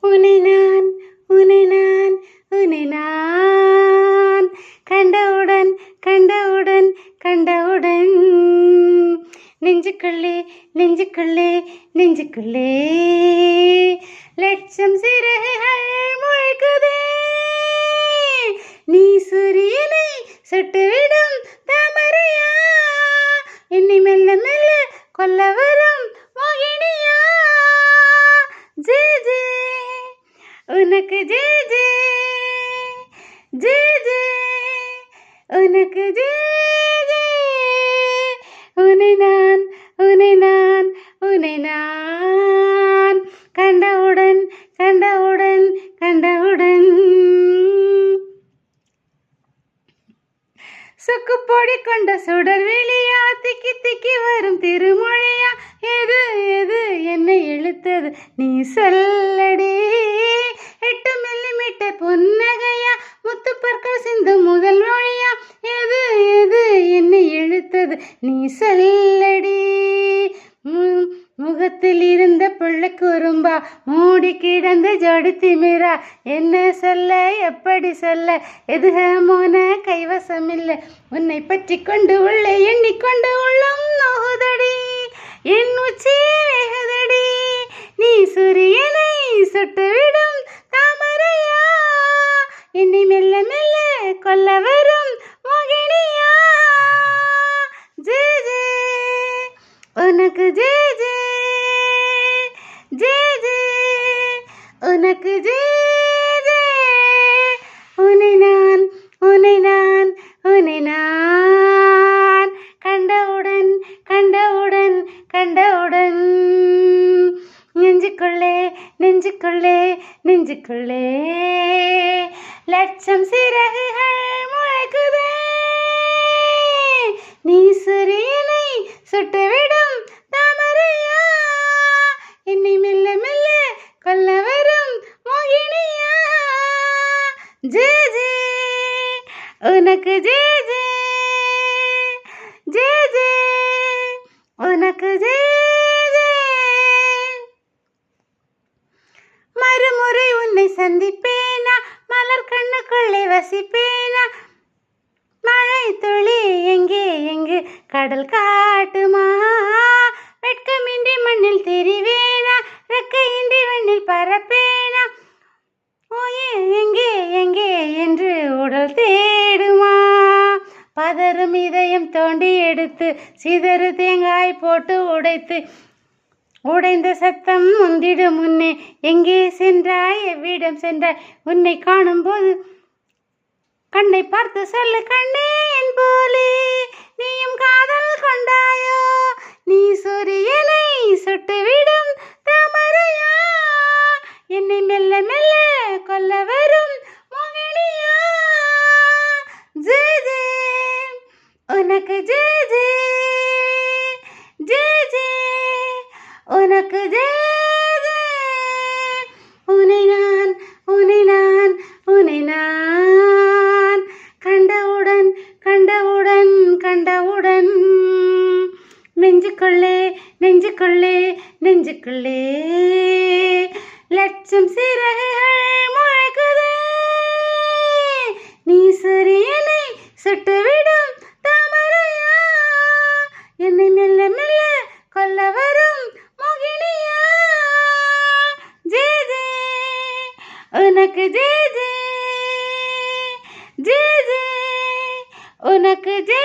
உன்னை நான் உன்னை நான் உன்னை நான் கண்டவுடன் கண்டவுடன் கண்டவுடன் நெஞ்சுக்குள்ளே நெஞ்சுக்குள்ளே நெஞ்சுக்குள்ளே லட்சம் சிறகுகள் முளைக்குதே. நீ சூரியனை சுட்டுவிடும் தாமரையா, என்னை மெல்ல மெல்ல கொல்ல வரும் மோகினியா. ஜே ஜே உனக்கு ஜே ஜே ஜே ஜே உனக்கு ஜே ஜே. உன்னை நான் உன்னை நான் உன்னை நான் கண்டவுடன் கண்டவுடன் கண்டவுடன் சொக்குப்பொடி கொண்ட சுடர் வெளியா, திக்கி திக்கி வரும் திருமொழியா, எது எது என்னை இழுத்தது நீ சொல்லடி. 8 மில்லிமீட்டர் புன்னகையா, முத்துப்பற்கள் சிந்தும் முதல் மொழியா, எது எது என்னை இழுத்தது நீ சொல்லடி. முகத்தில் இருந்த பிள்ளை குறும்பா, மூடி கிடந்த ஜோடி திமிரா, என்ன சொல்ல எப்படி சொல்ல, எதுகமோன கைவசமில்லை. உன்னை பற்றி கொண்டு உள்ளே எண்ணிக்கொண்டு உள்ளம் நோகுதடி, என் உச்சி வேகுதடி. நீ சூரியனை சுட்டுவிடும் தாமரையா, என்னை மெல்ல மெல்ல கொல்ல வரும் மோகினியா. ஜே ஜே உனக்கு ஜே ஜே ஜே ஜே உனக்கு ஜே ஜே. உன்னை நான் உன்னை நான் உன்னை நான் கண்டவுடன் கண்டவுடன் கண்டவுடன் நெஞ்சுக்குள்ளே நெஞ்சுக்குள்ளே நெஞ்சுக்குள்ளே லட்சம் சிறகுகள் முளைக்குதே. நீ சூரியனை சுட்டுவிடும் தாமரையா, என்னை மெல்ல மெல்ல கொல்ல வரும் மோகினியா. ஜே ஜே உனக்கு ஜே ஜே ஜே ஜே உனக்கு ஜே ஜே. மறுமுறை உன்னை சந்திப்பேனா, மலர் கண்ணுக்குள்ளே வசிப்பேனா, மழை துளி எங்கே எங்கு கடல் காட்டுமா, வெட்கமின்றி மண்ணில் தெரிவேனா, ரெக்கையின்றி மண்ணில் பரப்பேனா, ஓயே எங்கே எங்கே என்று உடல் தேடுமா. பதறும் இதயம் தோண்டி எடுத்து சிதறு தேங்காய் போட்டு உடைத்து, உடைந்த சத்தம் முந்திடும் முன்னே, எங்கே சென்றாய் எவ்விடம் சென்றாய், உன்னை காணும் போது கண்ணை பார்த்து சொல்லு கண்ணே என் போலே, நீயும் காதல் கொண்டாயோ. நீ சூரியனை சுட்டுவிடும் தாமரையா, என்னை மெல்ல மெல்ல கொல்ல வரும் மோகினியா. ஜே ஜே உனக்கு ஜே ஜே ஜே ஜே உனக்கு ஜே ஜே. உன்னை நான் உன்னை நான் உன்னை நான் கண்டவுடன் கண்டவுடன் கண்டவுடன் நெஞ்சுக்குள்ளே நெஞ்சுக்குள்ளே நெஞ்சுக்குள்ளே லட்சம் சிறகுகள் முளைக்குதே. நீ சூரியனை சுட்டுவிடும் தாமரையா, என்னை மெல்ல மெல்ல கொல்ல வரும் மோகினியா. ஜே ஜே உனக்கு ஜே ஜே ஜே ஜே உனக்கு ஜே